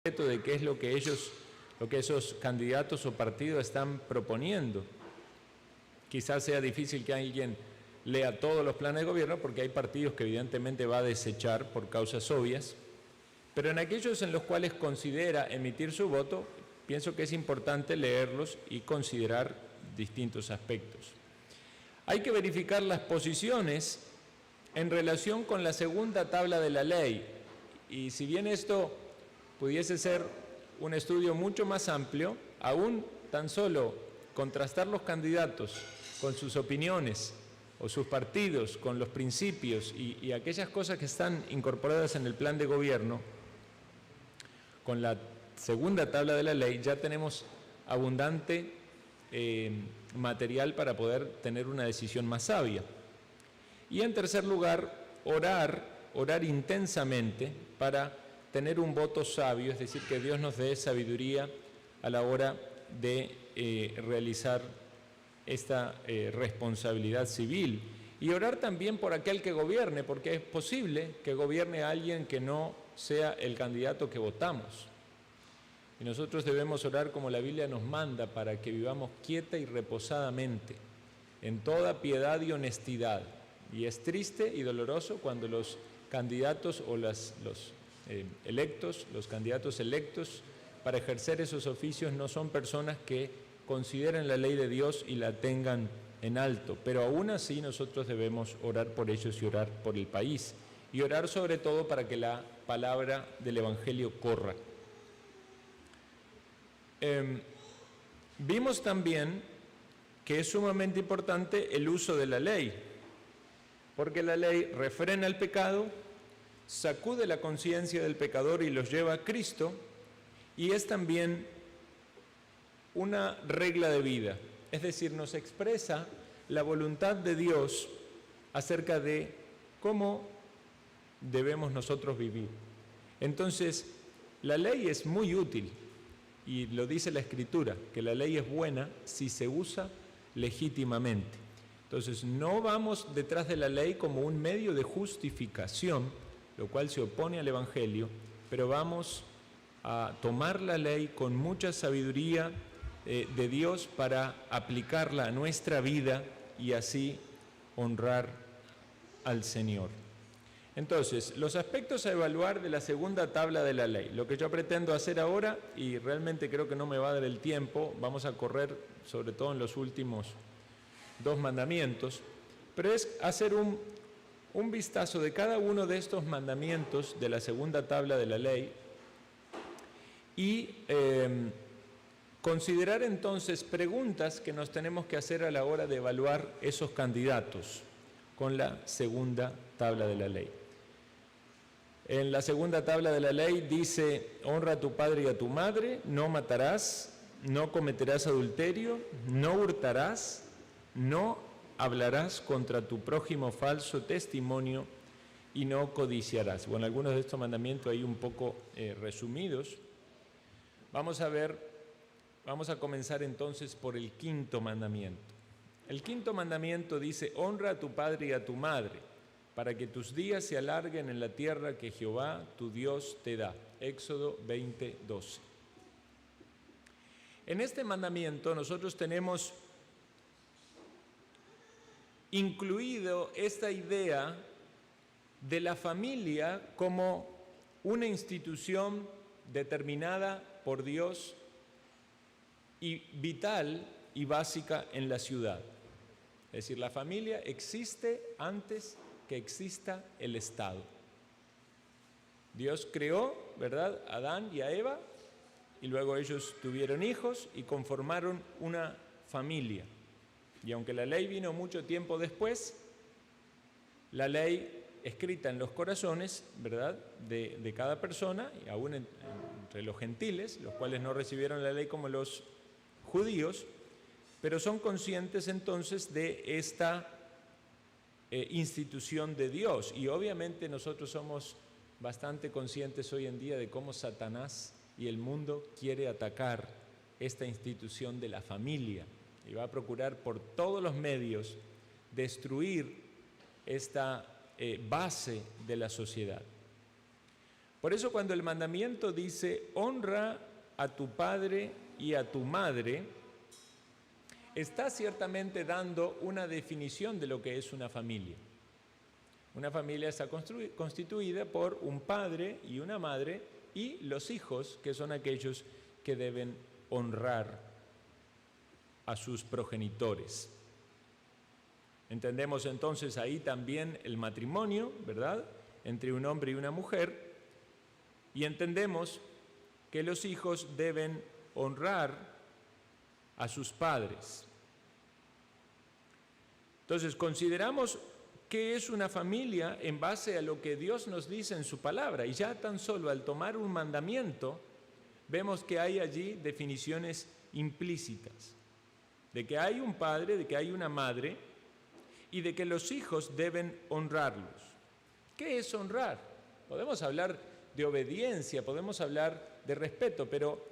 de qué es lo que esos candidatos o partidos están proponiendo. Quizás sea difícil que alguien lea todos los planes de gobierno porque hay partidos que evidentemente va a desechar por causas obvias, pero en aquellos en los cuales considera emitir su voto, pienso que es importante leerlos y considerar distintos aspectos. Hay que verificar las posiciones en relación con la segunda tabla de la ley, y si bien esto pudiese ser un estudio mucho más amplio, aún tan solo contrastar los candidatos con sus opiniones o sus partidos, con los principios y aquellas cosas que están incorporadas en el plan de gobierno, con la segunda tabla de la ley ya tenemos abundante material para poder tener una decisión más sabia. Y en tercer lugar, orar intensamente para tener un voto sabio, es decir, que Dios nos dé sabiduría a la hora de realizar esta responsabilidad civil. Y orar también por aquel que gobierne, porque es posible que gobierne a alguien que no sea el candidato que votamos. Y nosotros debemos orar como la Biblia nos manda para que vivamos quieta y reposadamente, en toda piedad y honestidad. Y es triste y doloroso cuando los candidatos o los candidatos electos para ejercer esos oficios no son personas que consideren la ley de Dios y la tengan en alto, pero aún así nosotros debemos orar por ellos y orar por el país, y orar sobre todo para que la palabra del Evangelio corra. Vimos también que es sumamente importante el uso de la ley, porque la ley refrena el pecado, sacude la conciencia del pecador y los lleva a Cristo, y es también una regla de vida, es decir, nos expresa la voluntad de Dios acerca de cómo debemos nosotros vivir. Entonces, la ley es muy útil, y lo dice la Escritura, que la ley es buena si se usa legítimamente. Entonces, no vamos detrás de la ley como un medio de justificación, lo cual se opone al Evangelio, pero vamos a tomar la ley con mucha sabiduría de Dios para aplicarla a nuestra vida y así honrar al Señor. Entonces, los aspectos a evaluar de la segunda tabla de la ley. Lo que yo pretendo hacer ahora, y realmente creo que no me va a dar el tiempo, vamos a correr sobre todo en los últimos 2 mandamientos, pero es hacer un vistazo de cada uno de estos mandamientos de la segunda tabla de la ley y considerar entonces preguntas que nos tenemos que hacer a la hora de evaluar esos candidatos con la segunda tabla de la ley. En la segunda tabla de la ley dice: honra a tu padre y a tu madre, no matarás, no cometerás adulterio, no hurtarás, no hablarás contra tu prójimo falso testimonio y no codiciarás. Bueno, algunos de estos mandamientos ahí un poco resumidos. Vamos a comenzar entonces por el 5.º mandamiento. El 5.º mandamiento dice: honra a tu padre y a tu madre, para que tus días se alarguen en la tierra que Jehová tu Dios te da. Éxodo 20:12. En este mandamiento nosotros tenemos incluido esta idea de la familia como una institución determinada por Dios y vital y básica en la ciudad. Es decir, la familia existe antes que exista el Estado. Dios creó, ¿verdad?, a Adán y a Eva, y luego ellos tuvieron hijos y conformaron una familia. Y aunque la ley vino mucho tiempo después, la ley escrita en los corazones, ¿verdad?, de cada persona, y aún entre los gentiles, los cuales no recibieron la ley como los judíos, pero son conscientes entonces de esta institución de Dios. Y obviamente nosotros somos bastante conscientes hoy en día de cómo Satanás y el mundo quiere atacar esta institución de la familia y va a procurar por todos los medios destruir esta base de la sociedad. Por eso cuando el mandamiento dice, honra a tu padre y a tu madre, está ciertamente dando una definición de lo que es una familia. Una familia está constituida por un padre y una madre y los hijos, que son aquellos que deben honrar a sus progenitores. Entendemos entonces ahí también el matrimonio, ¿verdad?, entre un hombre y una mujer, y entendemos que los hijos deben honrar a sus padres. Entonces, consideramos qué es una familia en base a lo que Dios nos dice en su palabra, y ya tan solo al tomar un mandamiento, vemos que hay allí definiciones implícitas, de que hay un padre, de que hay una madre, y de que los hijos deben honrarlos. ¿Qué es honrar? Podemos hablar de obediencia, podemos hablar de respeto, pero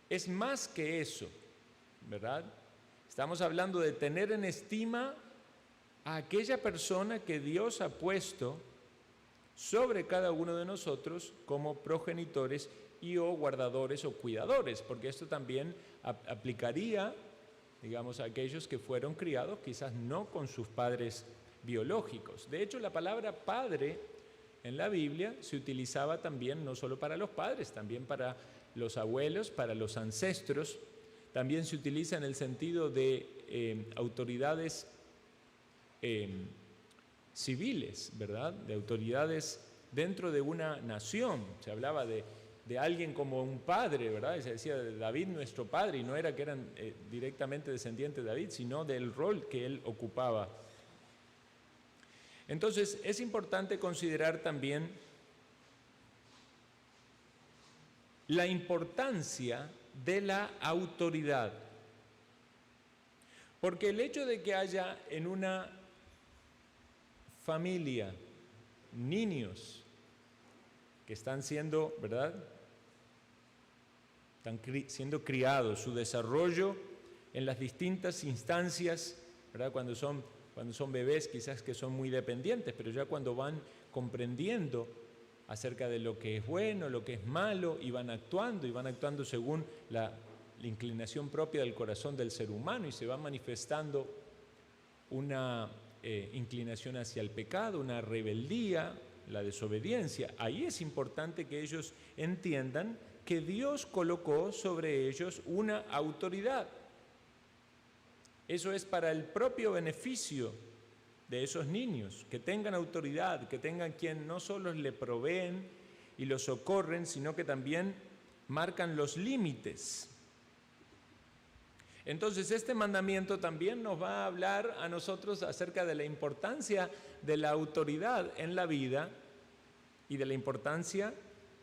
es más que eso, ¿verdad? Estamos hablando de tener en estima a aquella persona que Dios ha puesto sobre cada uno de nosotros como progenitores y o guardadores o cuidadores, porque esto también aplicaría, digamos, a aquellos que fueron criados quizás no con sus padres biológicos. De hecho, la palabra padre en la Biblia se utilizaba también no solo para los padres, también para los abuelos, para los ancestros. También se utiliza en el sentido de autoridades civiles, ¿verdad? De autoridades dentro de una nación. Se hablaba de alguien como un padre, ¿verdad? Y se decía de David nuestro padre, y no era que eran directamente descendientes de David, sino del rol que él ocupaba. Entonces, es importante considerar también la importancia de la autoridad. Porque el hecho de que haya en una familia niños que están siendo, ¿verdad?, están siendo criados, su desarrollo en las distintas instancias, ¿verdad?, cuando son bebés quizás que son muy dependientes, pero ya cuando van comprendiendo acerca de lo que es bueno, lo que es malo, y van actuando según la inclinación propia del corazón del ser humano, y se va manifestando una inclinación hacia el pecado, una rebeldía, la desobediencia. Ahí es importante que ellos entiendan que Dios colocó sobre ellos una autoridad. Eso es para el propio beneficio de esos niños, que tengan autoridad, que tengan quien no solo le proveen y los socorren, sino que también marcan los límites. Entonces, este mandamiento también nos va a hablar a nosotros acerca de la importancia de la autoridad en la vida y de la importancia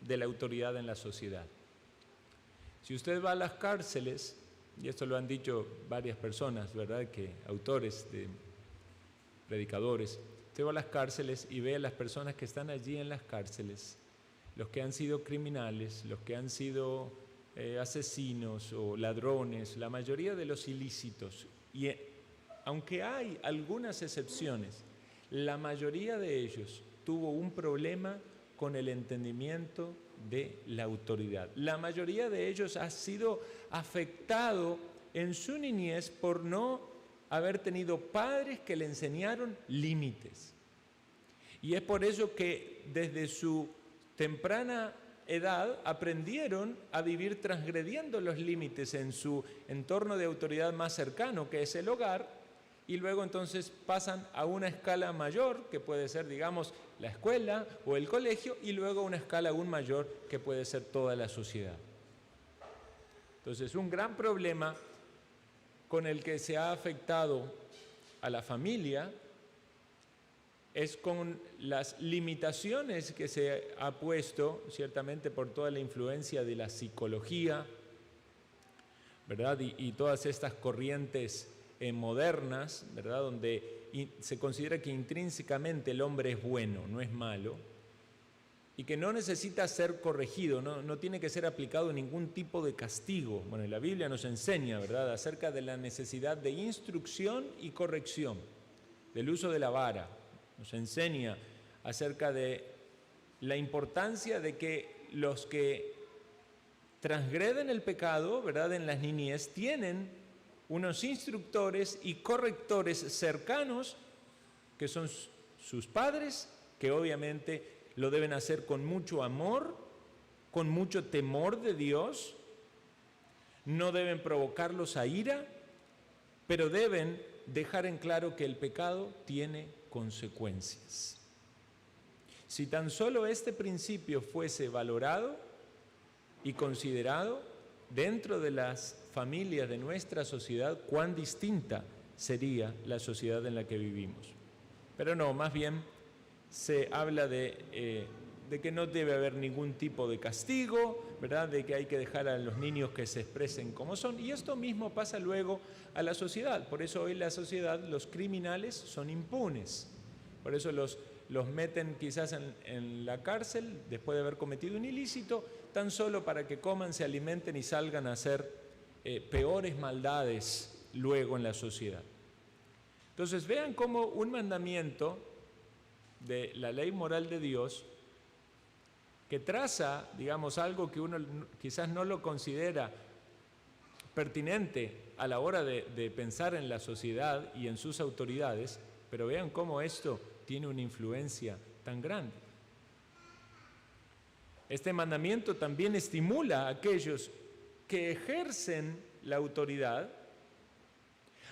de la autoridad en la sociedad. Si usted va a las cárceles, y esto lo han dicho varias personas, ¿verdad?, que autores, predicadores, usted va a las cárceles y ve a las personas que están allí en las cárceles, los que han sido criminales, los que han sido asesinos o ladrones, la mayoría de los ilícitos, y aunque hay algunas excepciones, la mayoría de ellos tuvo un problema con el entendimiento de la autoridad. La mayoría de ellos ha sido afectado en su niñez por no haber tenido padres que le enseñaron límites. Y es por eso que desde su temprana edad aprendieron a vivir transgrediendo los límites en su entorno de autoridad más cercano, que es el hogar, y luego entonces pasan a una escala mayor, que puede ser, digamos, la escuela o el colegio, y luego a una escala aún mayor, que puede ser toda la sociedad. Entonces, un gran problema con el que se ha afectado a la familia es con las limitaciones que se ha puesto, ciertamente por toda la influencia de la psicología, ¿verdad? Y todas estas corrientes modernas, ¿verdad?, donde se considera que intrínsecamente el hombre es bueno, no es malo, y que no necesita ser corregido, no tiene que ser aplicado ningún tipo de castigo. Bueno, la Biblia nos enseña, ¿verdad?, acerca de la necesidad de instrucción y corrección, del uso de la vara. Nos enseña acerca de la importancia de que los que transgreden el pecado, ¿verdad?, en las niñez, tienen unos instructores y correctores cercanos, que son sus padres, que obviamente lo deben hacer con mucho amor, con mucho temor de Dios, no deben provocarlos a ira, pero deben dejar en claro que el pecado tiene consecuencias. Si tan solo este principio fuese valorado y considerado dentro de las familias de nuestra sociedad, cuán distinta sería la sociedad en la que vivimos. Pero no, más bien se habla de que no debe haber ningún tipo de castigo, ¿verdad?, de que hay que dejar a los niños que se expresen como son, y esto mismo pasa luego a la sociedad. Por eso hoy la sociedad, los criminales son impunes, por eso los meten quizás en la cárcel después de haber cometido un ilícito, tan solo para que coman, se alimenten y salgan a hacer peores maldades luego en la sociedad. Entonces vean cómo un mandamiento de la ley moral de Dios, que traza, digamos, algo que uno quizás no lo considera pertinente a la hora de pensar en la sociedad y en sus autoridades, pero vean cómo esto tiene una influencia tan grande. Este mandamiento también estimula a aquellos que ejercen la autoridad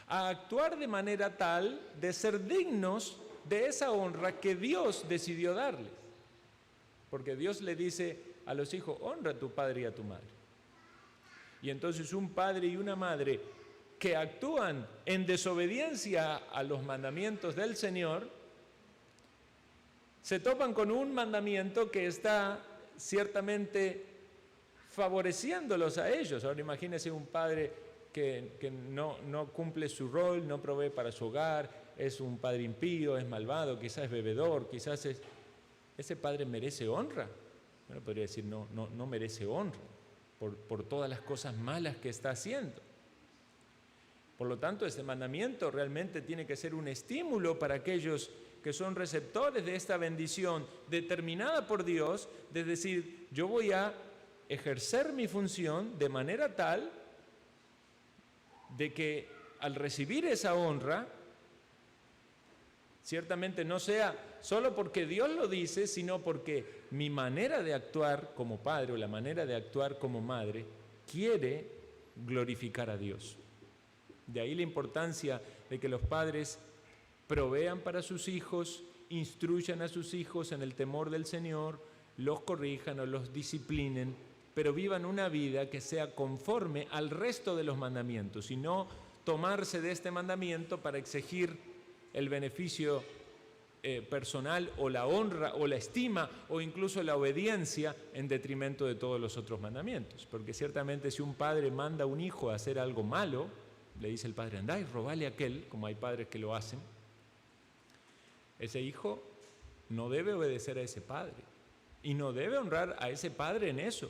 a actuar de manera tal de ser dignos de esa honra que Dios decidió darles. Porque Dios le dice a los hijos, honra a tu padre y a tu madre. Y entonces un padre y una madre que actúan en desobediencia a los mandamientos del Señor, se topan con un mandamiento que está ciertamente favoreciéndolos a ellos. Ahora imagínense un padre que no cumple su rol, no provee para su hogar, es un padre impío, es malvado, quizás es bebedor, quizás es... ¿Ese padre merece honra? Bueno, podría decir, no merece honra por todas las cosas malas que está haciendo. Por lo tanto, este mandamiento realmente tiene que ser un estímulo para aquellos que son receptores de esta bendición determinada por Dios, de decir, yo voy a ejercer mi función de manera tal de que al recibir esa honra, ciertamente no sea solo porque Dios lo dice, sino porque mi manera de actuar como padre o la manera de actuar como madre quiere glorificar a Dios. De ahí la importancia de que los padres provean para sus hijos, instruyan a sus hijos en el temor del Señor, los corrijan o los disciplinen, pero vivan una vida que sea conforme al resto de los mandamientos y no tomarse de este mandamiento para exigir el beneficio personal o la honra o la estima o incluso la obediencia en detrimento de todos los otros mandamientos. Porque ciertamente si un padre manda a un hijo a hacer algo malo, le dice el padre, andá y robale a aquel, como hay padres que lo hacen, ese hijo no debe obedecer a ese padre y no debe honrar a ese padre en eso.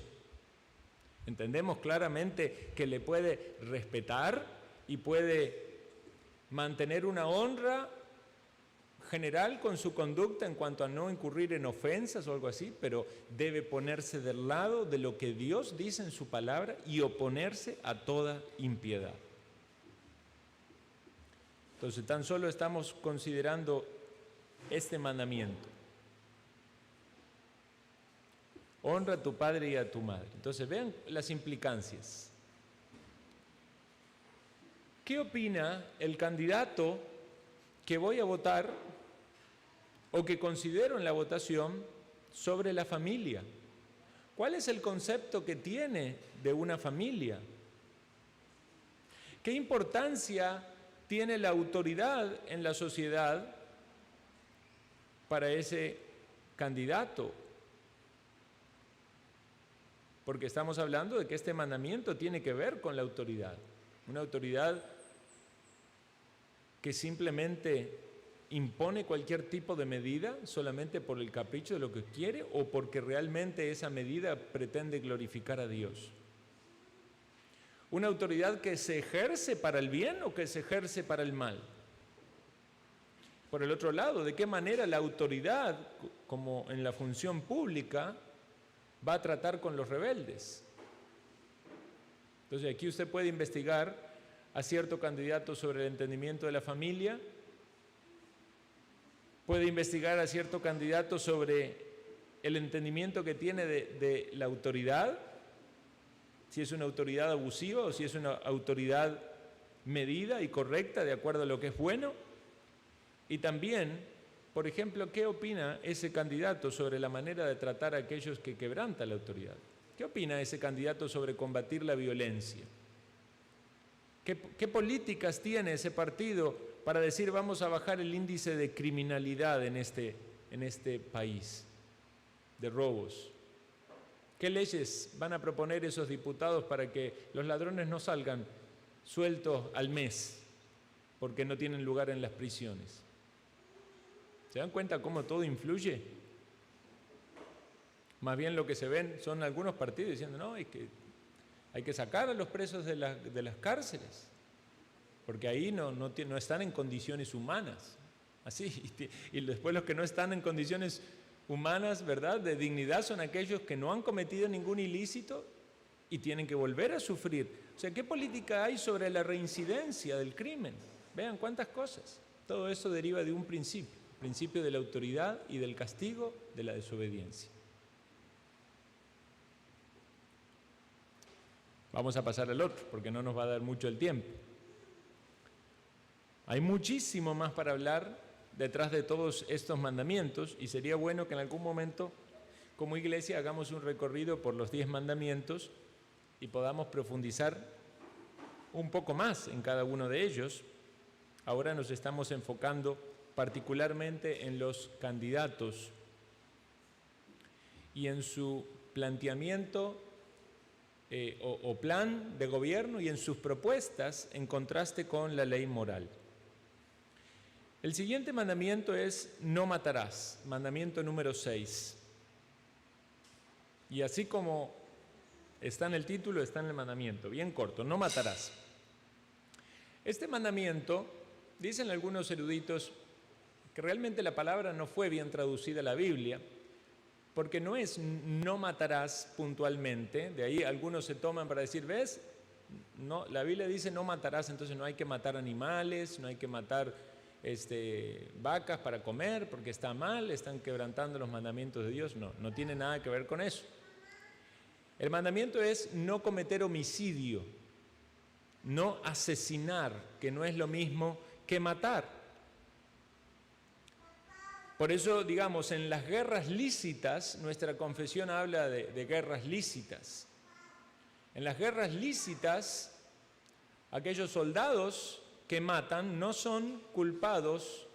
Entendemos claramente que le puede respetar y puede mantener una honra general con su conducta en cuanto a no incurrir en ofensas o algo así, pero debe ponerse del lado de lo que Dios dice en su palabra y oponerse a toda impiedad. Entonces, tan solo estamos considerando este mandamiento. Honra a tu padre y a tu madre. Entonces, vean las implicancias. ¿Qué opina el candidato que voy a votar o que considero en la votación sobre la familia? ¿Cuál es el concepto que tiene de una familia? ¿Qué importancia tiene la autoridad en la sociedad para ese candidato? Porque estamos hablando de que este mandamiento tiene que ver con la autoridad. Una autoridad que simplemente impone cualquier tipo de medida solamente por el capricho de lo que quiere o porque realmente esa medida pretende glorificar a Dios. Una autoridad que se ejerce para el bien o que se ejerce para el mal. por el otro lado, de qué manera la autoridad, como en la función pública, va a tratar con los rebeldes. Entonces aquí usted puede investigar a cierto candidato sobre el entendimiento de la familia, puede investigar a cierto candidato sobre el entendimiento que tiene de la autoridad, si es una autoridad abusiva o si es una autoridad medida y correcta de acuerdo a lo que es bueno. Y también, por ejemplo, ¿qué opina ese candidato sobre la manera de tratar a aquellos que quebrantan la autoridad? ¿Qué opina ese candidato sobre combatir la violencia? ¿Qué políticas tiene ese partido para decir vamos a bajar el índice de criminalidad en este país, de robos? ¿Qué leyes van a proponer esos diputados para que los ladrones no salgan sueltos al mes porque no tienen lugar en las prisiones? ¿Se dan cuenta cómo todo influye? Más bien lo que se ven son algunos partidos diciendo, no, es que hay que sacar a los presos de las cárceles, porque ahí no están en condiciones humanas. Así, y después los que no están en condiciones humanas, ¿verdad?, de dignidad, son aquellos que no han cometido ningún ilícito y tienen que volver a sufrir. O sea, ¿qué política hay sobre la reincidencia del crimen? Vean cuántas cosas. Todo eso deriva de un principio de la autoridad y del castigo de la desobediencia. Vamos a pasar al otro, porque no nos va a dar mucho el tiempo. Hay muchísimo más para hablar detrás de todos estos mandamientos y sería bueno que en algún momento, como iglesia, hagamos un recorrido por los 10 mandamientos y podamos profundizar un poco más en cada uno de ellos. Ahora nos estamos enfocando particularmente en los candidatos y en su planteamiento o plan de gobierno y en sus propuestas en contraste con la ley moral. El siguiente mandamiento es no matarás, mandamiento número 6. Y así como está en el título, está en el mandamiento, bien corto, no matarás. Este mandamiento, dicen algunos eruditos, que realmente la palabra no fue bien traducida a la Biblia, porque no es no matarás puntualmente, de ahí algunos se toman para decir, ¿ves? No, la Biblia dice no matarás, entonces no hay que matar animales, no hay que matar vacas para comer, porque está mal, están quebrantando los mandamientos de Dios. No tiene nada que ver con eso. El mandamiento es no cometer homicidio, no asesinar, que no es lo mismo que matar. Por eso, digamos, en las guerras lícitas, nuestra confesión habla de guerras lícitas. En las guerras lícitas, aquellos soldados que matan no son culpados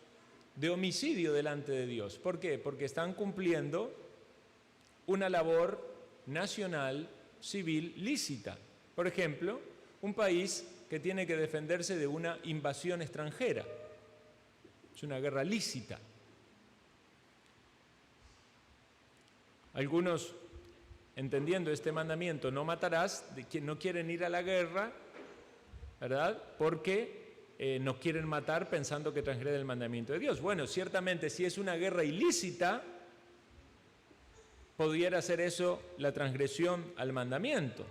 de homicidio delante de Dios. ¿Por qué? Porque están cumpliendo una labor nacional, civil, lícita. Por ejemplo, un país que tiene que defenderse de una invasión extranjera. Es una guerra lícita. Algunos, entendiendo este mandamiento, no matarás, no quieren ir a la guerra, ¿verdad? Porque no quieren matar pensando que transgrede el mandamiento de Dios. Bueno, ciertamente si es una guerra ilícita, pudiera ser eso la transgresión al mandamiento.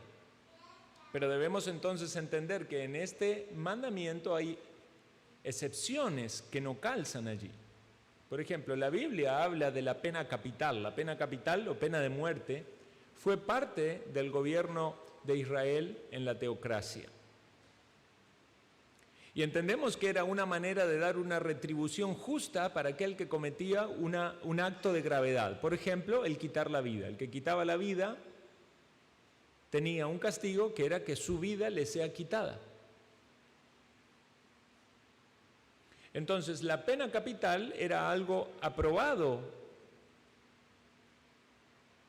Pero debemos entonces entender que en este mandamiento hay excepciones que no calzan allí. Por ejemplo, la Biblia habla de la pena capital. La pena capital o pena de muerte fue parte del gobierno de Israel en la teocracia. Y entendemos que era una manera de dar una retribución justa para aquel que cometía un acto de gravedad. Por ejemplo, el quitar la vida. El que quitaba la vida tenía un castigo que era que su vida le sea quitada. Entonces, la pena capital era algo aprobado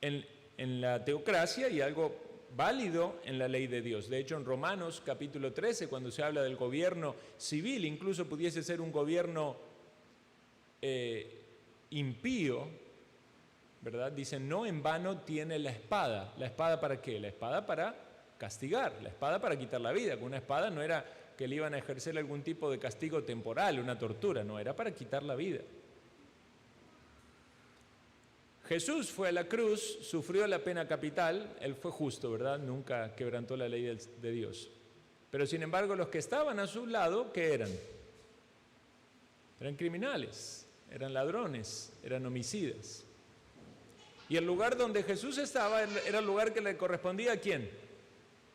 en la teocracia y algo válido en la ley de Dios. De hecho, en Romanos capítulo 13, cuando se habla del gobierno civil, incluso pudiese ser un gobierno impío, ¿verdad? Dicen, no en vano tiene la espada. ¿La espada para qué? La espada para castigar, la espada para quitar la vida. Con una espada no era que le iban a ejercer algún tipo de castigo temporal, una tortura, no, era para quitar la vida. Jesús fue a la cruz, sufrió la pena capital, él fue justo, ¿verdad? Nunca quebrantó la ley de Dios. Pero sin embargo, los que estaban a su lado, ¿qué eran? Eran criminales, eran ladrones, eran homicidas. Y el lugar donde Jesús estaba era el lugar que le correspondía ¿a quién?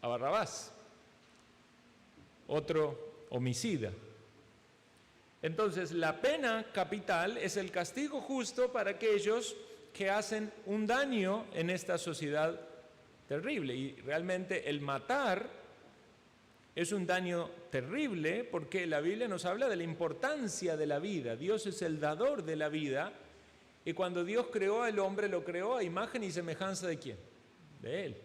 A Barrabás, otro homicida. Entonces, la pena capital es el castigo justo para aquellos que hacen un daño en esta sociedad terrible. Y realmente el matar es un daño terrible porque la Biblia nos habla de la importancia de la vida. Dios es el dador de la vida y cuando Dios creó al hombre, lo creó a imagen y semejanza ¿de quién? De Él.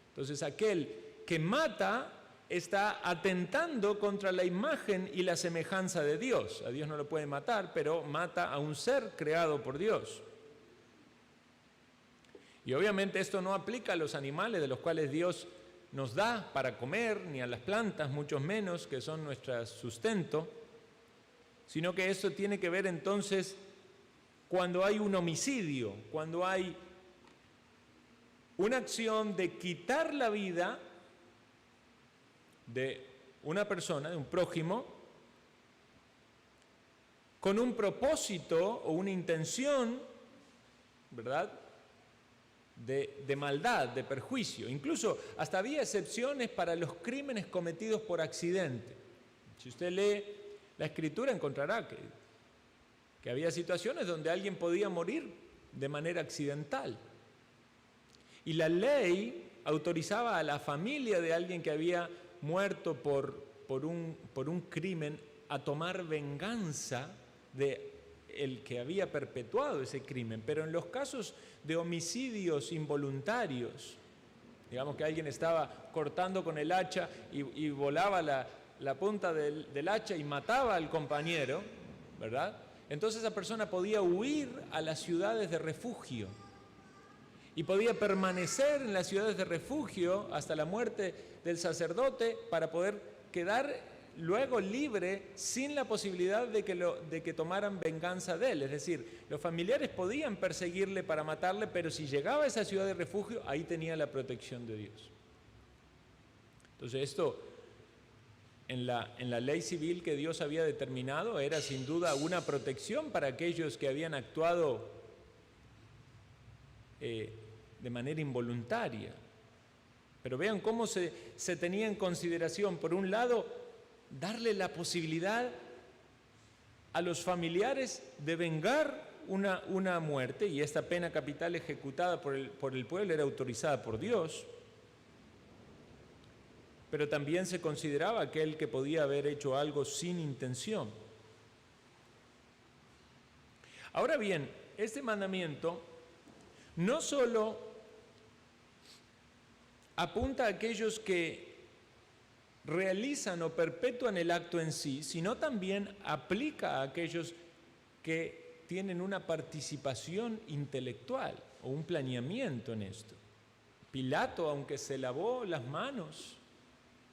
Entonces aquel que mata está atentando contra la imagen y la semejanza de Dios. A Dios no lo puede matar, pero mata a un ser creado por Dios. Y obviamente esto no aplica a los animales de los cuales Dios nos da para comer, ni a las plantas, mucho menos, que son nuestro sustento, sino que esto tiene que ver entonces cuando hay un homicidio, cuando hay una acción de quitar la vida de una persona, de un prójimo, con un propósito o una intención, ¿verdad?, de maldad, de perjuicio. Incluso hasta había excepciones para los crímenes cometidos por accidente. Si usted lee la Escritura encontrará que había situaciones donde alguien podía morir de manera accidental. Y la ley autorizaba a la familia de alguien que había muerto por un crimen a tomar venganza de el que había perpetuado ese crimen. Pero en los casos de homicidios involuntarios, digamos que alguien estaba cortando con el hacha y volaba la punta del hacha y mataba al compañero, ¿verdad? Entonces esa persona podía huir a las ciudades de refugio y podía permanecer en las ciudades de refugio hasta la muerte del sacerdote para poder quedar luego libre sin la posibilidad de que tomaran venganza de él. Es decir, los familiares podían perseguirle para matarle, pero si llegaba a esa ciudad de refugio, ahí tenía la protección de Dios. Entonces esto, en la ley civil que Dios había determinado, era sin duda una protección para aquellos que habían actuado de manera involuntaria. Pero vean cómo se tenía en consideración, por un lado, darle la posibilidad a los familiares de vengar una muerte, y esta pena capital ejecutada por el pueblo era autorizada por Dios, pero también se consideraba aquel que podía haber hecho algo sin intención. Ahora bien, este mandamiento no solo apunta a aquellos que realizan o perpetúan el acto en sí, sino también aplica a aquellos que tienen una participación intelectual o un planeamiento en esto. Pilato, aunque se lavó las manos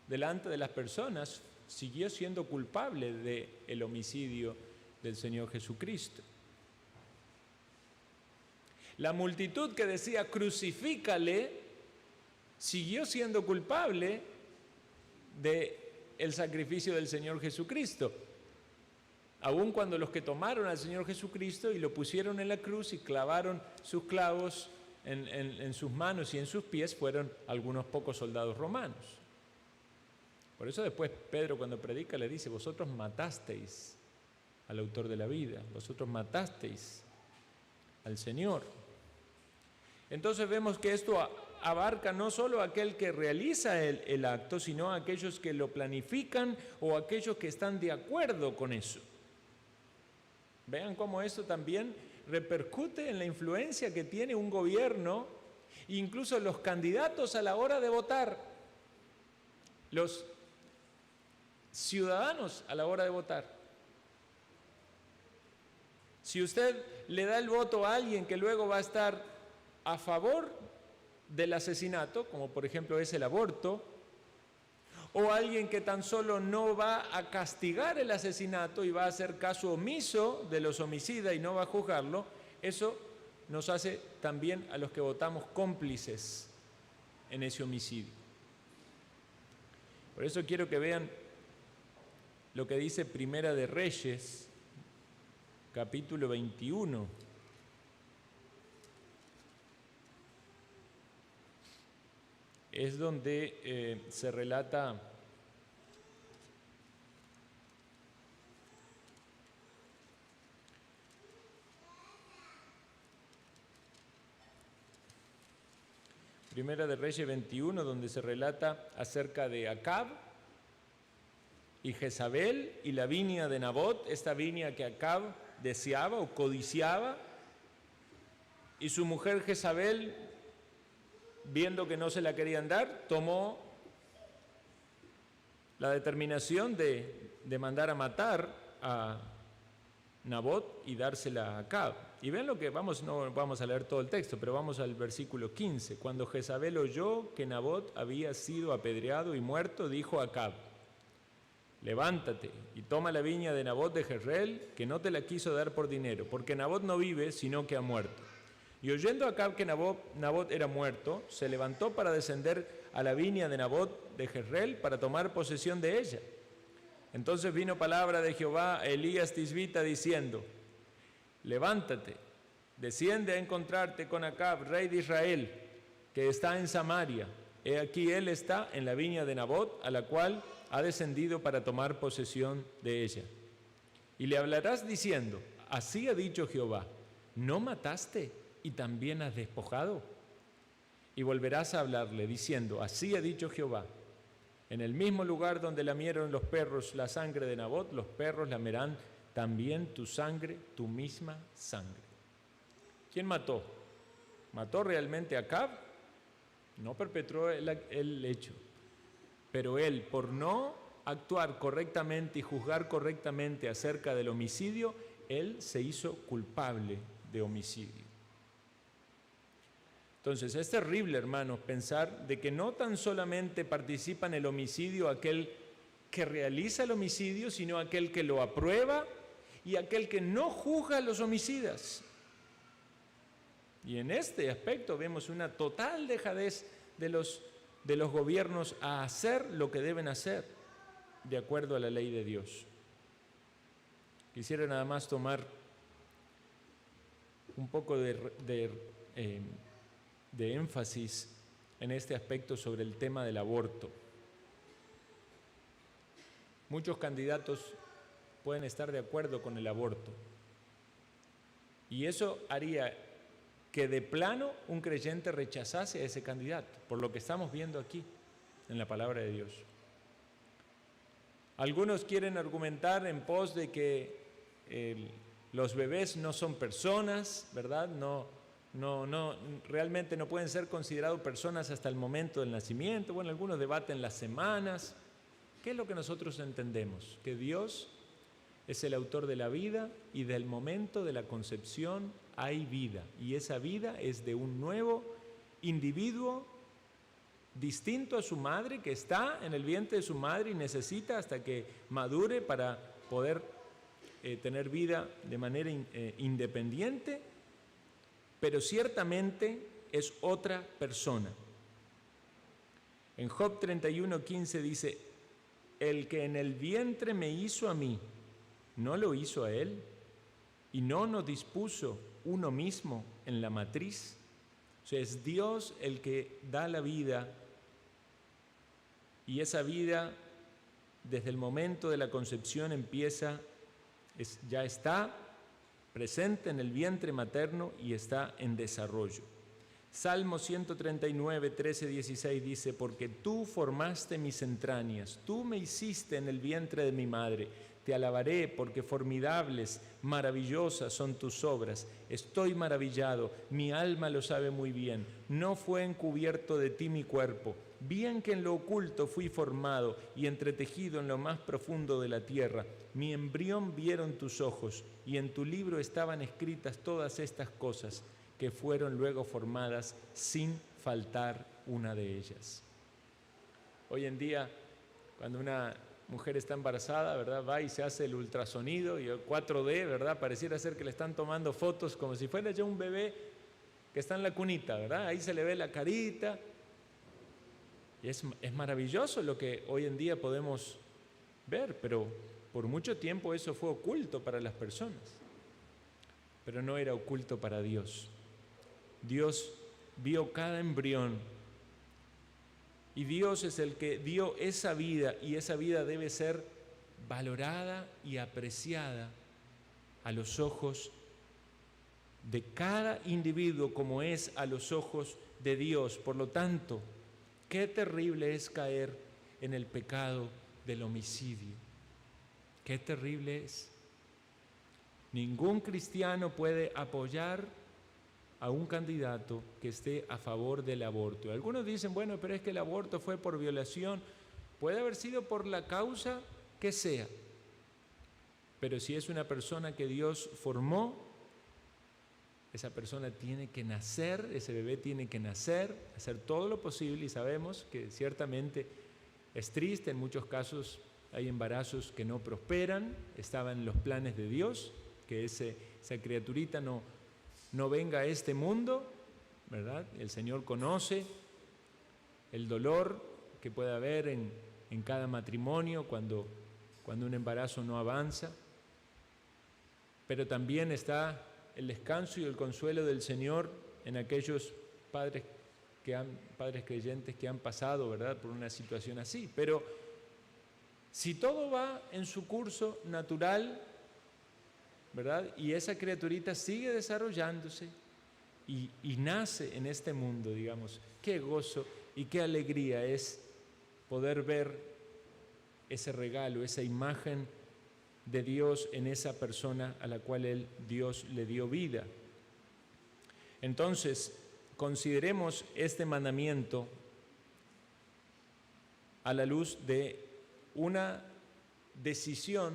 delante de las personas, siguió siendo culpable del homicidio del Señor Jesucristo. La multitud que decía crucifícale siguió siendo culpable del sacrificio del Señor Jesucristo, aun cuando los que tomaron al Señor Jesucristo y lo pusieron en la cruz y clavaron sus clavos en sus manos y en sus pies fueron algunos pocos soldados romanos. Por eso después Pedro, cuando predica, le dice: vosotros matasteis al autor de la vida, vosotros matasteis al Señor. Entonces vemos que esto abarca no solo a aquel que realiza el acto, sino a aquellos que lo planifican o a aquellos que están de acuerdo con eso. Vean cómo esto también repercute en la influencia que tiene un gobierno, incluso los candidatos a la hora de votar, los ciudadanos a la hora de votar. Si usted le da el voto a alguien que luego va a estar a favor del asesinato, como por ejemplo es el aborto, o alguien que tan solo no va a castigar el asesinato y va a hacer caso omiso de los homicidas y no va a juzgarlo, eso nos hace también a los que votamos cómplices en ese homicidio. Por eso quiero que vean lo que dice Primera de Reyes, capítulo 21. Es donde se relata Primera de Reyes 21, donde se relata acerca de Acab y Jezabel y la viña de Nabot, esta viña que Acab deseaba o codiciaba, y su mujer Jezabel, viendo que no se la querían dar, tomó la determinación de mandar a matar a Nabot y dársela a Acab. Y ven lo que no vamos a leer todo el texto, pero vamos al versículo 15. Cuando Jezabel oyó que Nabot había sido apedreado y muerto, dijo a Acab: levántate y toma la viña de Nabot de Jezreel, que no te la quiso dar por dinero, porque Nabot no vive, sino que ha muerto. Y oyendo Acab que Nabot era muerto, se levantó para descender a la viña de Nabot de Jezreel para tomar posesión de ella. Entonces vino palabra de Jehová a Elías Tisbita diciendo: levántate, desciende a encontrarte con Acab, rey de Israel, que está en Samaria. He aquí él está en la viña de Nabot, a la cual ha descendido para tomar posesión de ella. Y le hablarás diciendo: así ha dicho Jehová, ¿no mataste y también has despojado? Y volverás a hablarle diciendo: así ha dicho Jehová, en el mismo lugar donde lamieron los perros la sangre de Nabot, los perros lamerán también tu sangre, tu misma sangre. ¿Quién mató? ¿Mató realmente a Acab? No perpetró el hecho, pero él, por no actuar correctamente y juzgar correctamente acerca del homicidio, él se hizo culpable de homicidio. Entonces, es terrible, hermanos, pensar de que no tan solamente participa en el homicidio aquel que realiza el homicidio, sino aquel que lo aprueba y aquel que no juzga a los homicidas. Y en este aspecto vemos una total dejadez de los gobiernos a hacer lo que deben hacer de acuerdo a la ley de Dios. Quisiera nada más tomar un poco de énfasis en este aspecto sobre el tema del aborto. Muchos candidatos pueden estar de acuerdo con el aborto, y eso haría que de plano un creyente rechazase a ese candidato, por lo que estamos viendo aquí en la palabra de Dios. Algunos quieren argumentar en pos de que los bebés no son personas, ¿verdad? Realmente no pueden ser considerados personas hasta el momento del nacimiento. Bueno, algunos debaten las semanas. ¿Qué es lo que nosotros entendemos? Que Dios es el autor de la vida y del momento de la concepción hay vida. Y esa vida es de un nuevo individuo distinto a su madre, que está en el vientre de su madre y necesita hasta que madure para poder tener vida de manera independiente, pero ciertamente es otra persona. En Job 31:15 dice: el que en el vientre me hizo a mí, ¿no lo hizo a él? ¿Y no nos dispuso uno mismo en la matriz? O sea, es Dios el que da la vida, y esa vida desde el momento de la concepción ya está presente en el vientre materno y está en desarrollo. Salmo 139, 13, 16 dice: porque tú formaste mis entrañas, tú me hiciste en el vientre de mi madre. Te alabaré porque formidables, maravillosas son tus obras. Estoy maravillado, mi alma lo sabe muy bien. No fue encubierto de ti mi cuerpo. Bien que en lo oculto fui formado y entretejido en lo más profundo de la tierra. Mi embrión vieron tus ojos, y en tu libro estaban escritas todas estas cosas, que fueron luego formadas sin faltar una de ellas. Hoy en día Cuando una mujer está embarazada, ¿verdad? Va y se hace el ultrasonido y el 4D, ¿verdad? Pareciera ser que le están tomando fotos como si fuera ya un bebé que está en la cunita, ¿verdad? Ahí se le ve la carita. Y es maravilloso lo que hoy en día podemos ver, pero por mucho tiempo eso fue oculto para las personas. Pero no era oculto para Dios. Dios vio cada embrión y Dios es el que dio esa vida, y esa vida debe ser valorada y apreciada a los ojos de cada individuo como es a los ojos de Dios. Por lo tanto, qué terrible es caer en el pecado del homicidio. Qué terrible es. Ningún cristiano puede apoyar a un candidato que esté a favor del aborto. Algunos dicen, bueno, pero es que el aborto fue por violación. Puede haber sido por la causa que sea. Pero si es una persona que Dios formó, esa persona tiene que nacer, ese bebé tiene que nacer, hacer todo lo posible, y sabemos que ciertamente es triste, en muchos casos hay embarazos que no prosperan, estaba en los planes de Dios, que esa criaturita no venga a este mundo, ¿verdad? El Señor conoce el dolor que puede haber en cada matrimonio cuando un embarazo no avanza, pero también está el descanso y el consuelo del Señor en aquellos padres creyentes que han pasado, ¿verdad?, por una situación así. Pero si todo va en su curso natural, ¿verdad?, y esa criaturita sigue desarrollándose y nace en este mundo, digamos, qué gozo y qué alegría es poder ver ese regalo, esa imagen de Dios en esa persona a la cual Dios le dio vida. Entonces, consideremos este mandamiento a la luz de una decisión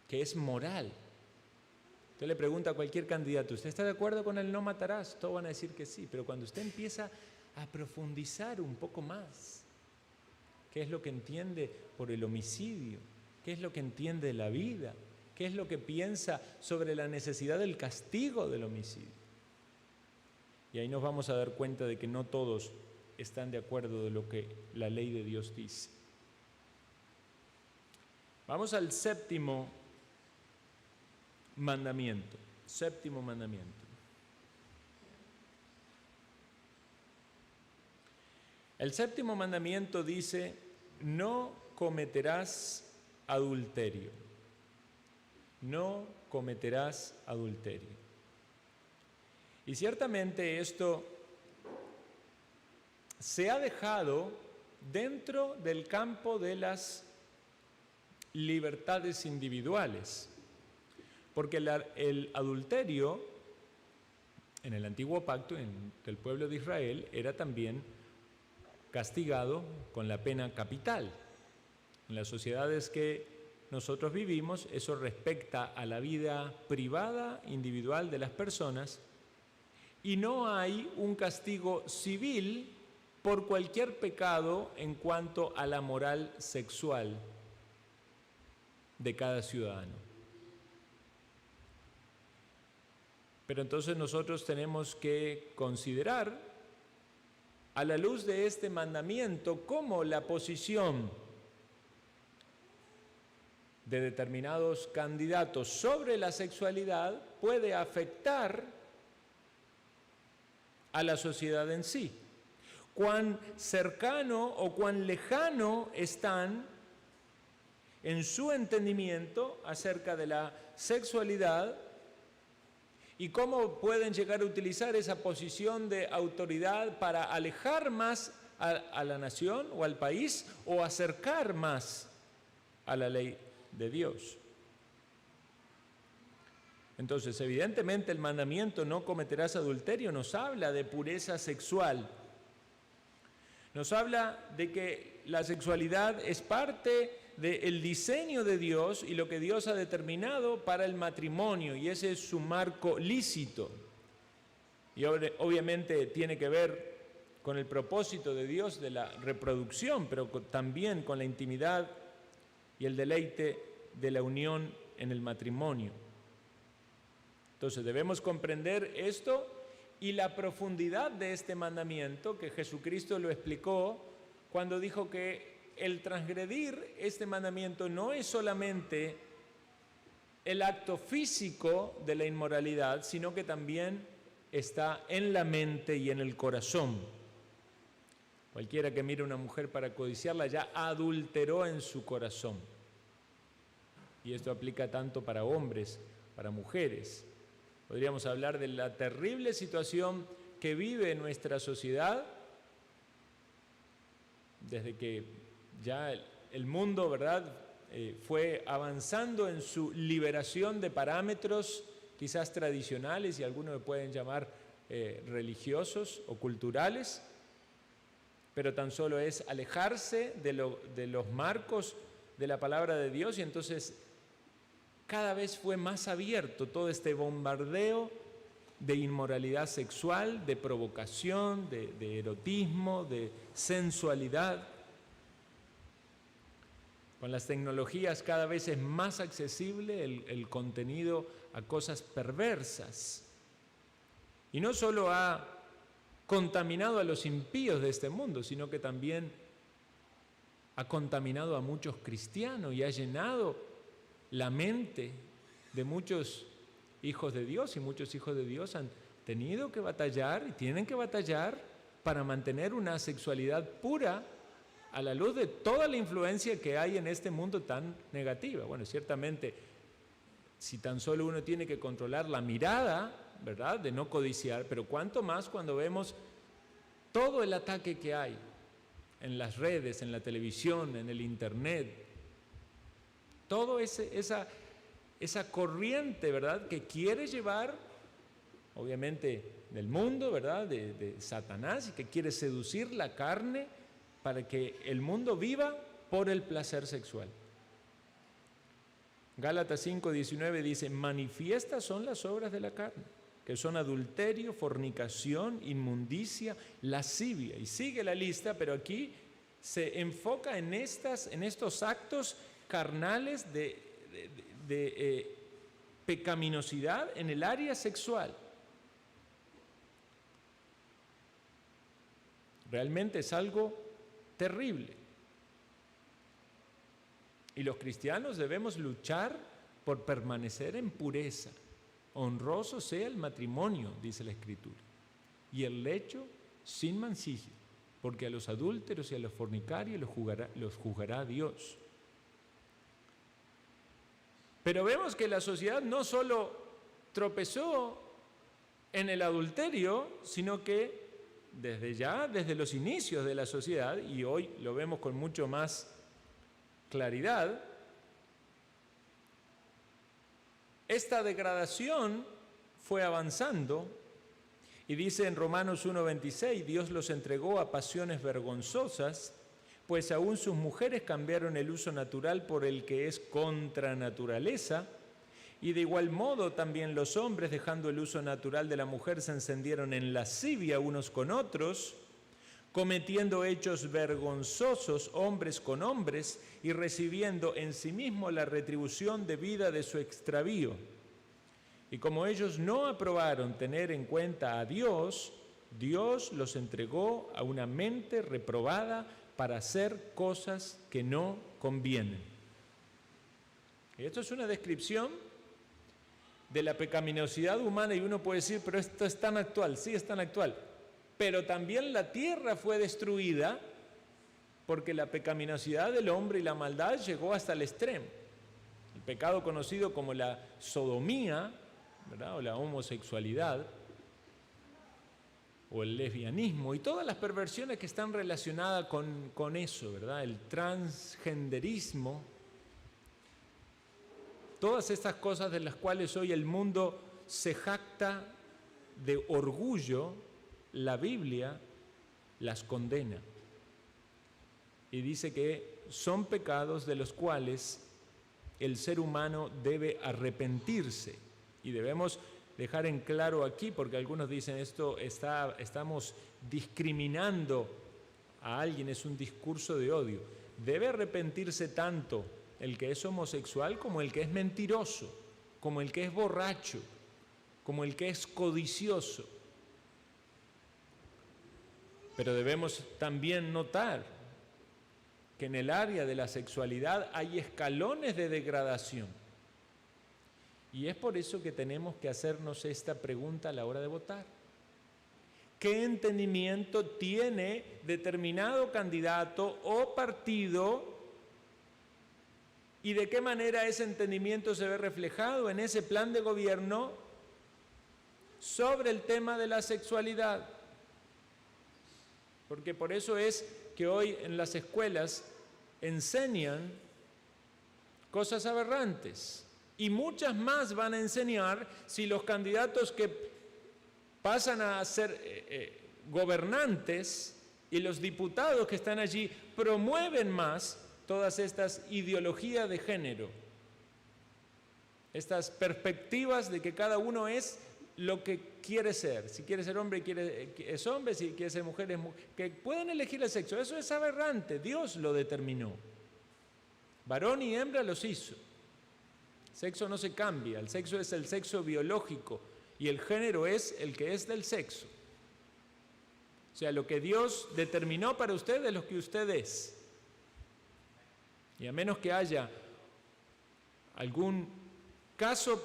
que es moral. Usted le pregunta a cualquier candidato, ¿usted está de acuerdo con el no matarás? Todos van a decir que sí, pero cuando usted empieza a profundizar un poco más, ¿qué es lo que entiende por el homicidio? ¿Qué es lo que entiende de la vida? ¿Qué es lo que piensa sobre la necesidad del castigo del homicidio? Y ahí nos vamos a dar cuenta de que no todos están de acuerdo de lo que la ley de Dios dice. Vamos al séptimo mandamiento. Séptimo mandamiento. El séptimo mandamiento dice: no cometerás adulterio. No cometerás adulterio. Y ciertamente esto se ha dejado dentro del campo de las libertades individuales, porque el adulterio en el antiguo pacto del pueblo de Israel era también castigado con la pena capital. En las sociedades que nosotros vivimos, eso respecta a la vida privada, individual de las personas, y no hay un castigo civil por cualquier pecado en cuanto a la moral sexual de cada ciudadano. Pero entonces nosotros tenemos que considerar, a la luz de este mandamiento, cómo la posición de determinados candidatos sobre la sexualidad puede afectar a la sociedad en sí. Cuán cercano o cuán lejano están en su entendimiento acerca de la sexualidad y cómo pueden llegar a utilizar esa posición de autoridad para alejar más a la nación o al país o acercar más a la ley de Dios. Entonces, evidentemente el mandamiento no cometerás adulterio nos habla de pureza sexual. Nos habla de que la sexualidad es parte del diseño de Dios y lo que Dios ha determinado para el matrimonio, y ese es su marco lícito. Y obviamente tiene que ver con el propósito de Dios de la reproducción, pero también con la intimidad y el deleite de la unión en el matrimonio. Entonces debemos comprender esto y la profundidad de este mandamiento, que Jesucristo lo explicó cuando dijo que el transgredir este mandamiento no es solamente el acto físico de la inmoralidad, sino que también está en la mente y en el corazón. Cualquiera que mire a una mujer para codiciarla ya adulteró en su corazón. Y esto aplica tanto para hombres, para mujeres. Podríamos hablar de la terrible situación que vive nuestra sociedad desde que ya el mundo, ¿verdad?, fue avanzando en su liberación de parámetros quizás tradicionales y algunos le pueden llamar religiosos o culturales, pero tan solo es alejarse de los marcos de la palabra de Dios y entonces cada vez fue más abierto todo este bombardeo de inmoralidad sexual, de provocación, de erotismo, de sensualidad. Con las tecnologías cada vez es más accesible el contenido a cosas perversas. Y no solo ha contaminado a los impíos de este mundo, sino que también ha contaminado a muchos cristianos y ha llenado la mente de muchos hijos de Dios, y muchos hijos de Dios han tenido que batallar y tienen que batallar para mantener una sexualidad pura a la luz de toda la influencia que hay en este mundo tan negativa. Bueno, ciertamente, si tan solo uno tiene que controlar la mirada, ¿verdad?, de no codiciar, pero cuánto más cuando vemos todo el ataque que hay en las redes, en la televisión, en el internet, todo esa corriente, ¿verdad?, que quiere llevar, obviamente, del mundo, ¿verdad?, de Satanás, y que quiere seducir la carne para que el mundo viva por el placer sexual. Gálatas 5:19 dice: manifiestas son las obras de la carne, que son adulterio, fornicación, inmundicia, lascivia. Y sigue la lista, pero aquí se enfoca en estos actos carnales de pecaminosidad en el área sexual. Realmente es algo terrible. Y los cristianos debemos luchar por permanecer en pureza. Honroso sea el matrimonio, dice la Escritura, y el lecho sin mancilla, porque a los adúlteros y a los fornicarios los juzgará Dios. Pero vemos que la sociedad no solo tropezó en el adulterio, sino que desde los inicios de la sociedad, y hoy lo vemos con mucho más claridad, esta degradación fue avanzando, y dice en Romanos 1:26, Dios los entregó a pasiones vergonzosas, pues aún sus mujeres cambiaron el uso natural por el que es contra naturaleza, y de igual modo también los hombres, dejando el uso natural de la mujer, se encendieron en lascivia unos con otros, cometiendo hechos vergonzosos hombres con hombres y recibiendo en sí mismo la retribución debida de su extravío. Y como ellos no aprobaron tener en cuenta a Dios, Dios los entregó a una mente reprobada para hacer cosas que no convienen. Y esto es una descripción de la pecaminosidad humana, y uno puede decir, pero esto es tan actual. Sí, es tan actual. Pero también la tierra fue destruida porque la pecaminosidad del hombre y la maldad llegó hasta el extremo. El pecado conocido como la sodomía, ¿verdad?, o la homosexualidad, o el lesbianismo, y todas las perversiones que están relacionadas con eso, ¿verdad?, el transgenderismo, todas estas cosas de las cuales hoy el mundo se jacta de orgullo, la Biblia las condena y dice que son pecados de los cuales el ser humano debe arrepentirse, y debemos dejar en claro aquí, porque algunos dicen estamos discriminando a alguien, es un discurso de odio. Debe arrepentirse tanto el que es homosexual como el que es mentiroso, como el que es borracho, como el que es codicioso. Pero debemos también notar que en el área de la sexualidad hay escalones de degradación. Y es por eso que tenemos que hacernos esta pregunta a la hora de votar. ¿Qué entendimiento tiene determinado candidato o partido y de qué manera ese entendimiento se ve reflejado en ese plan de gobierno sobre el tema de la sexualidad? Porque por eso es que hoy en las escuelas enseñan cosas aberrantes y muchas más van a enseñar si los candidatos que pasan a ser gobernantes y los diputados que están allí promueven más todas estas ideologías de género, estas perspectivas de que cada uno es lo que quiere ser. Si quiere ser hombre, es hombre, si quiere ser mujer, es mujer. Que pueden elegir el sexo, eso es aberrante, Dios lo determinó. Varón y hembra los hizo. El sexo no se cambia, el sexo es el sexo biológico y el género es el que es del sexo. O sea, lo que Dios determinó para usted es lo que usted es. Y a menos que haya algún caso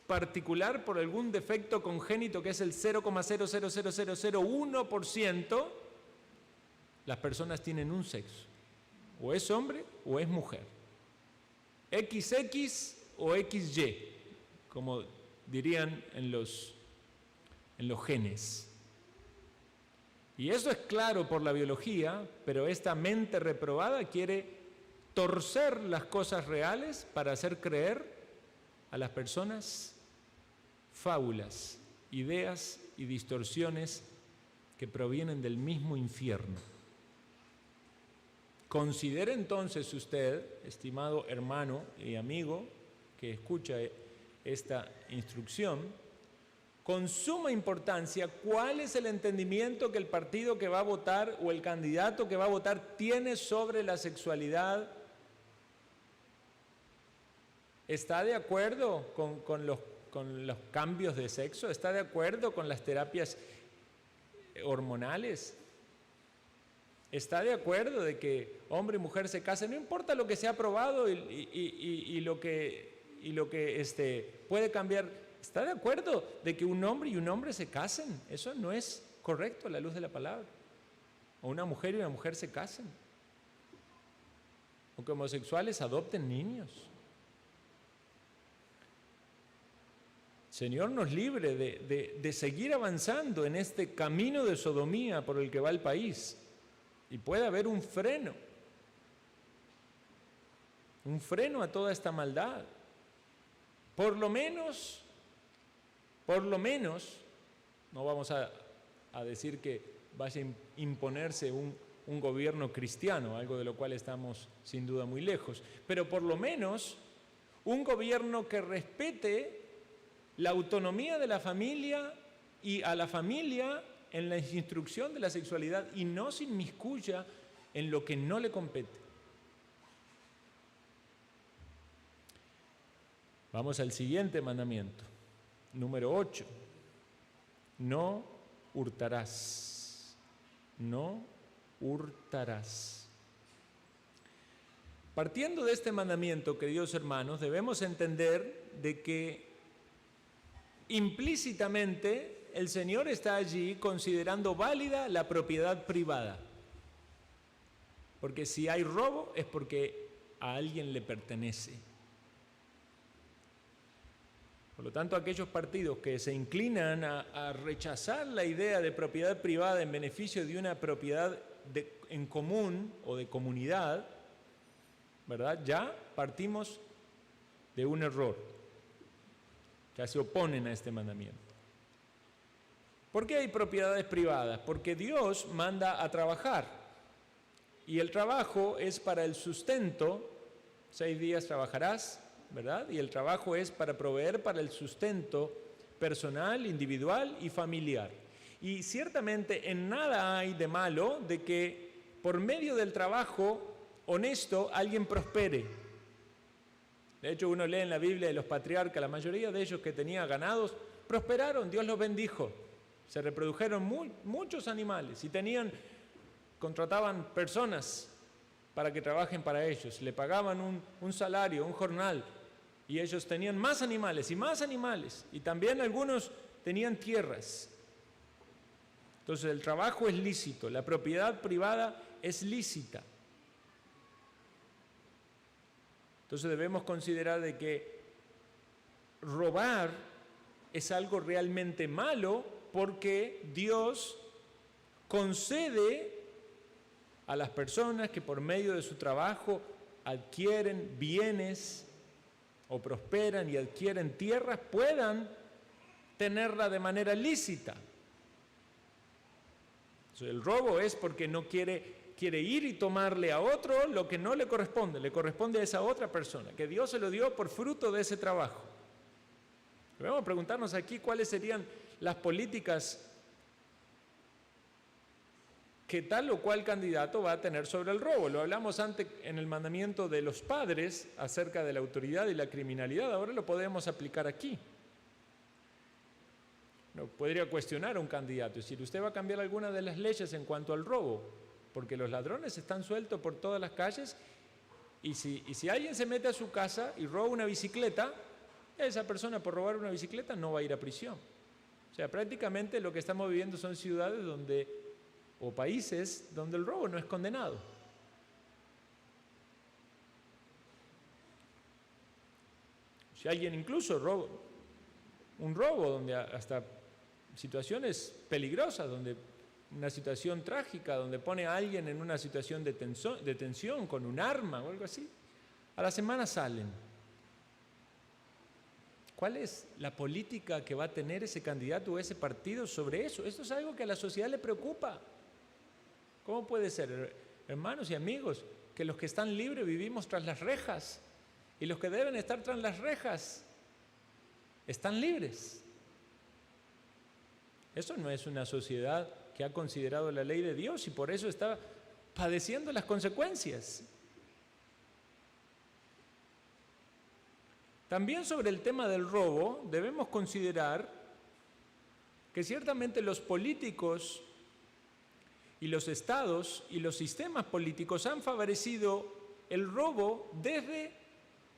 particular por algún defecto congénito que es el 0,000001%, las personas tienen un sexo. O es hombre o es mujer. XX o XY, como dirían en los genes. Y eso es claro por la biología, pero esta mente reprobada quiere torcer las cosas reales para hacer creer a las personas fábulas, ideas y distorsiones que provienen del mismo infierno. Considere entonces usted, estimado hermano y amigo que escucha esta instrucción, con suma importancia, cuál es el entendimiento que el partido que va a votar o el candidato que va a votar tiene sobre la sexualidad. ¿Está de acuerdo con los cambios de sexo? ¿Está de acuerdo con las terapias hormonales? ¿Está de acuerdo de que hombre y mujer se casen? No importa lo que se ha aprobado y lo que puede cambiar. ¿Está de acuerdo de que un hombre y un hombre se casen? Eso no es correcto a la luz de la palabra. O una mujer y una mujer se casen. O que homosexuales adopten niños. Señor nos libre de seguir avanzando en este camino de sodomía por el que va el país. Y puede haber un freno a toda esta maldad. Por lo menos, no vamos a decir que vaya a imponerse un gobierno cristiano, algo de lo cual estamos sin duda muy lejos, pero por lo menos un gobierno que respete la autonomía de la familia y a la familia en la instrucción de la sexualidad y no se inmiscuya en lo que no le compete. Vamos al siguiente mandamiento, número 8. No hurtarás. No hurtarás. Partiendo de este mandamiento, queridos hermanos, debemos entender de que implícitamente el Señor está allí considerando válida la propiedad privada. Porque si hay robo es porque a alguien le pertenece. Por lo tanto, aquellos partidos que se inclinan a rechazar la idea de propiedad privada en beneficio de una propiedad en común o de comunidad, ¿verdad? Ya partimos de un error. Ya se oponen a este mandamiento. ¿Por qué hay propiedades privadas? Porque Dios manda a trabajar y el trabajo es para el sustento. 6 días trabajarás, ¿verdad? Y el trabajo es para proveer para el sustento personal, individual y familiar. Y ciertamente en nada hay de malo de que por medio del trabajo honesto alguien prospere. De hecho, uno lee en la Biblia de los patriarcas, la mayoría de ellos que tenían ganados, prosperaron, Dios los bendijo. Se reprodujeron muchos animales y contrataban personas para que trabajen para ellos. Le pagaban un salario, un jornal, y ellos tenían más animales y más animales. Y también algunos tenían tierras. Entonces el trabajo es lícito, la propiedad privada es lícita. Entonces debemos considerar de que robar es algo realmente malo porque Dios concede a las personas que por medio de su trabajo adquieren bienes o prosperan y adquieren tierras, puedan tenerla de manera lícita. Entonces, el robo es porque no quiere ir y tomarle a otro lo que no le corresponde a esa otra persona, que Dios se lo dio por fruto de ese trabajo. Debemos preguntarnos aquí cuáles serían las políticas que tal o cual candidato va a tener sobre el robo. Lo hablamos antes en el mandamiento de los padres acerca de la autoridad y la criminalidad, ahora lo podemos aplicar aquí. No, podría cuestionar a un candidato y decir, ¿usted va a cambiar alguna de las leyes en cuanto al robo? Porque los ladrones están sueltos por todas las calles y si alguien se mete a su casa y roba una bicicleta, esa persona por robar una bicicleta no va a ir a prisión. O sea, prácticamente lo que estamos viviendo son ciudades o países donde el robo no es condenado. Si alguien incluso roba, un robo donde hasta situaciones peligrosas, donde una situación trágica, donde pone a alguien en una situación de tensión con un arma o algo así, a la semana salen. ¿Cuál es la política que va a tener ese candidato o ese partido sobre eso? Esto es algo que a la sociedad le preocupa. ¿Cómo puede ser, hermanos y amigos, que los que están libres vivimos tras las rejas y los que deben estar tras las rejas están libres? Eso no es una sociedad que ha considerado la ley de Dios y por eso está padeciendo las consecuencias. También sobre el tema del robo debemos considerar que ciertamente los políticos y los estados y los sistemas políticos han favorecido el robo desde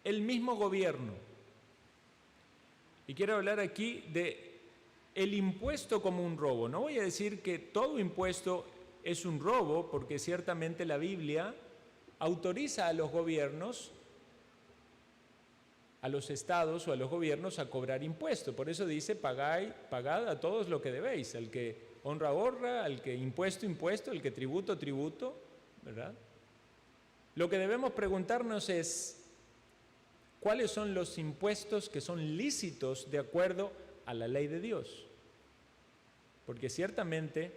el mismo gobierno. Y quiero hablar aquí de el impuesto como un robo. No voy a decir que todo impuesto es un robo, porque ciertamente la Biblia autoriza a los gobiernos, a los estados o a los gobiernos a cobrar impuestos. Por eso dice, pagad a todos lo que debéis. Al que honra, honra, al que impuesto, impuesto, al que tributo, tributo, ¿verdad? Lo que debemos preguntarnos es, ¿cuáles son los impuestos que son lícitos de acuerdo a la ley de Dios? Porque ciertamente,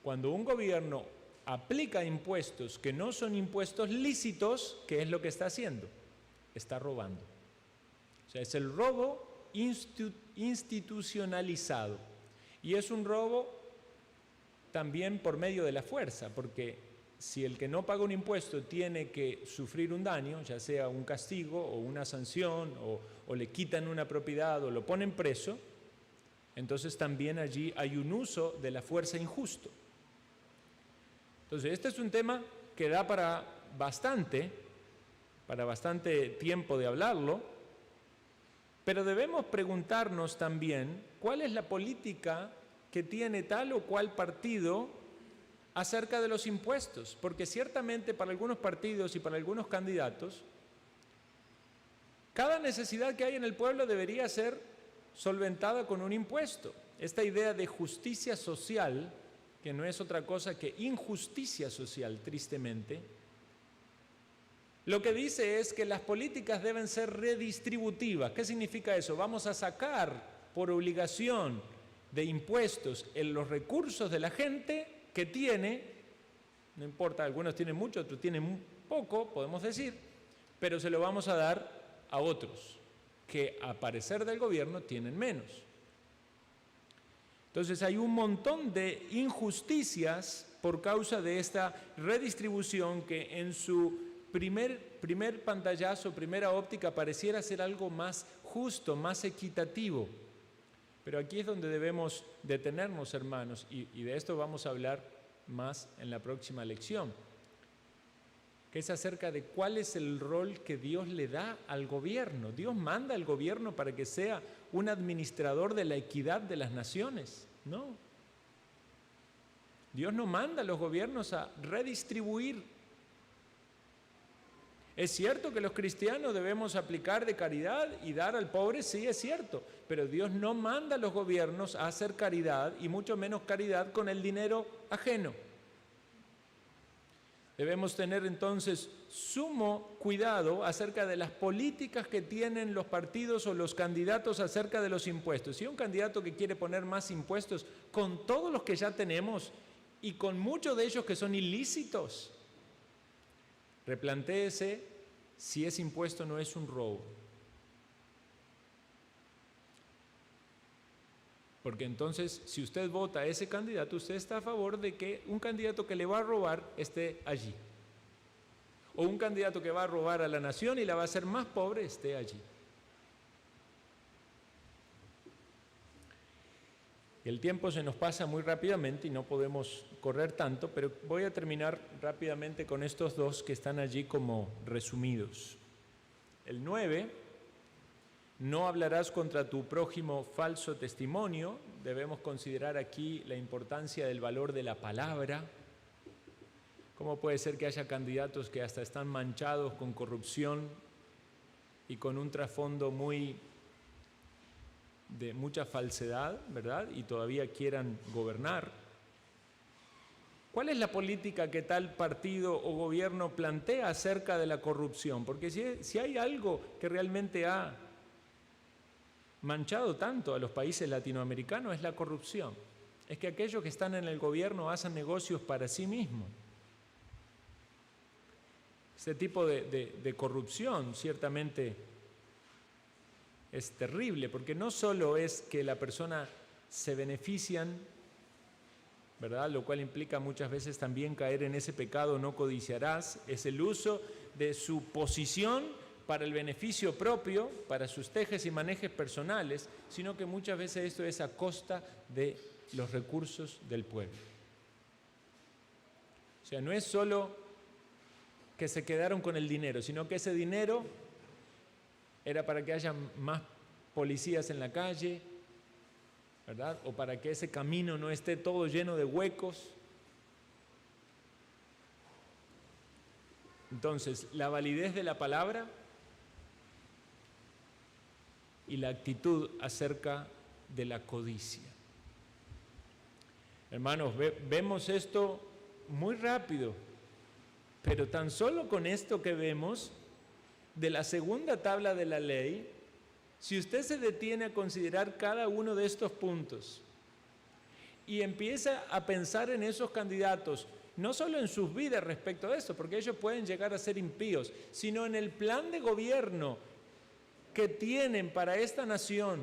cuando un gobierno aplica impuestos que no son impuestos lícitos, ¿qué es lo que está haciendo? Está robando. O sea, es el robo institucionalizado. Y es un robo también por medio de la fuerza, porque si el que no paga un impuesto tiene que sufrir un daño, ya sea un castigo o una sanción, o le quitan una propiedad o lo ponen preso, entonces también allí hay un uso de la fuerza injusto. Entonces, este es un tema que da para bastante tiempo de hablarlo, pero debemos preguntarnos también cuál es la política que tiene tal o cual partido acerca de los impuestos, porque ciertamente para algunos partidos y para algunos candidatos, cada necesidad que hay en el pueblo debería ser solventada con un impuesto. Esta idea de justicia social, que no es otra cosa que injusticia social, tristemente, lo que dice es que las políticas deben ser redistributivas. ¿Qué significa eso? Vamos a sacar por obligación de impuestos en los recursos de la gente que tiene, no importa, algunos tienen mucho, otros tienen poco, podemos decir, pero se lo vamos a dar a otros que a parecer del gobierno tienen menos. Entonces hay un montón de injusticias por causa de esta redistribución que en su primer pantallazo, primera óptica, pareciera ser algo más justo, más equitativo. Pero aquí es donde debemos detenernos, hermanos, y de esto vamos a hablar más en la próxima lección, que es acerca de cuál es el rol que Dios le da al gobierno. Dios manda al gobierno para que sea un administrador de la equidad de las naciones. No. Dios no manda a los gobiernos a redistribuir. Es cierto que los cristianos debemos aplicar de caridad y dar al pobre, sí es cierto, pero Dios no manda a los gobiernos a hacer caridad y mucho menos caridad con el dinero ajeno. Debemos tener entonces sumo cuidado acerca de las políticas que tienen los partidos o los candidatos acerca de los impuestos. Si hay un candidato que quiere poner más impuestos con todos los que ya tenemos y con muchos de ellos que son ilícitos, replantéese si ese impuesto no es un robo. Porque entonces, si usted vota a ese candidato, usted está a favor de que un candidato que le va a robar esté allí. O un candidato que va a robar a la nación y la va a hacer más pobre esté allí. El tiempo se nos pasa muy rápidamente y no podemos correr tanto, pero voy a terminar rápidamente con estos dos que están allí como resumidos. El 9... No hablarás contra tu prójimo falso testimonio. Debemos considerar aquí la importancia del valor de la palabra. ¿Cómo puede ser que haya candidatos que hasta están manchados con corrupción y con un trasfondo de mucha falsedad, ¿verdad? Y todavía quieran gobernar. ¿Cuál es la política que tal partido o gobierno plantea acerca de la corrupción? Porque si hay algo que realmente ha manchado tanto a los países latinoamericanos es la corrupción. Es que aquellos que están en el gobierno hacen negocios para sí mismos. Este tipo de corrupción ciertamente es terrible, porque no solo es que la persona se benefician, ¿verdad? Lo cual implica muchas veces también caer en ese pecado no codiciarás, es el uso de su posición para el beneficio propio, para sus tejes y manejes personales, sino que muchas veces esto es a costa de los recursos del pueblo. O sea, no es solo que se quedaron con el dinero, sino que ese dinero era para que haya más policías en la calle, ¿verdad? O para que ese camino no esté todo lleno de huecos. Entonces, la validez de la palabra y la actitud acerca de la codicia. Hermanos, vemos esto muy rápido, pero tan solo con esto que vemos de la segunda tabla de la ley, si usted se detiene a considerar cada uno de estos puntos y empieza a pensar en esos candidatos, no solo en sus vidas respecto a esto, porque ellos pueden llegar a ser impíos, sino en el plan de gobierno que tienen para esta nación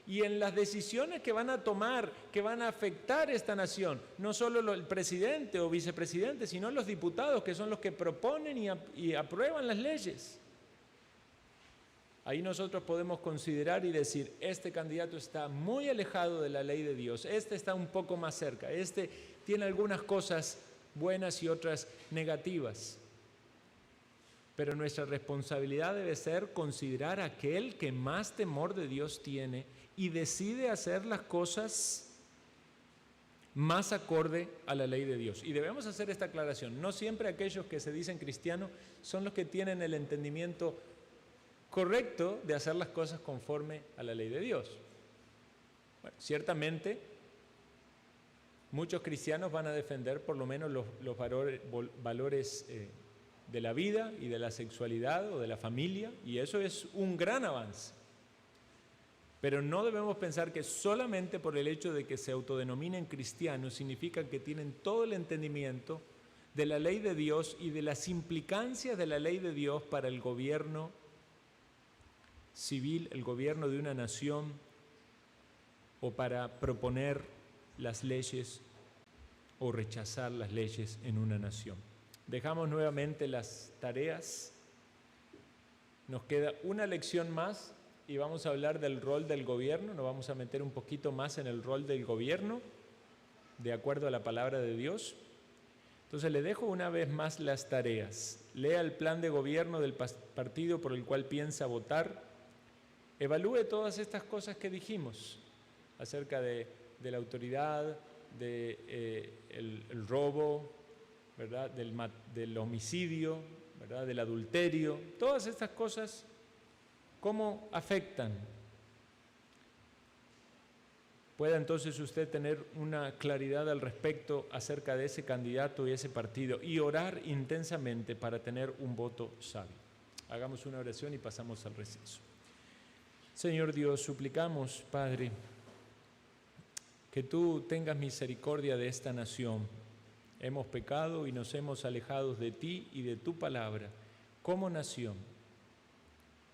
y en las decisiones que van a tomar, que van a afectar esta nación, no solo el presidente o vicepresidente, sino los diputados, que son los que proponen y aprueban las leyes. Ahí nosotros podemos considerar y decir, este candidato está muy alejado de la ley de Dios, este está un poco más cerca, este tiene algunas cosas buenas y otras negativas. Pero nuestra responsabilidad debe ser considerar a aquel que más temor de Dios tiene y decide hacer las cosas más acorde a la ley de Dios. Y debemos hacer esta aclaración. No siempre aquellos que se dicen cristianos son los que tienen el entendimiento correcto de hacer las cosas conforme a la ley de Dios. Bueno, ciertamente muchos cristianos van a defender por lo menos los valores de la vida y de la sexualidad o de la familia, y eso es un gran avance. Pero no debemos pensar que solamente por el hecho de que se autodenominen cristianos significa que tienen todo el entendimiento de la ley de Dios y de las implicancias de la ley de Dios para el gobierno civil, el gobierno de una nación o para proponer las leyes o rechazar las leyes en una nación. Dejamos nuevamente las tareas. Nos queda una lección más y vamos a hablar del rol del gobierno. Nos vamos a meter un poquito más en el rol del gobierno, de acuerdo a la palabra de Dios. Entonces le dejo una vez más las tareas. Lea el plan de gobierno del partido por el cual piensa votar. Evalúe todas estas cosas que dijimos acerca de la autoridad, del robo, ¿verdad? Del homicidio, ¿verdad? Del adulterio. Todas estas cosas, ¿cómo afectan? Pueda entonces usted tener una claridad al respecto acerca de ese candidato y ese partido y orar intensamente para tener un voto sabio. Hagamos una oración y pasamos al receso. Señor Dios, suplicamos, Padre, que tú tengas misericordia de esta nación. Hemos pecado y nos hemos alejado de ti y de tu palabra como nación.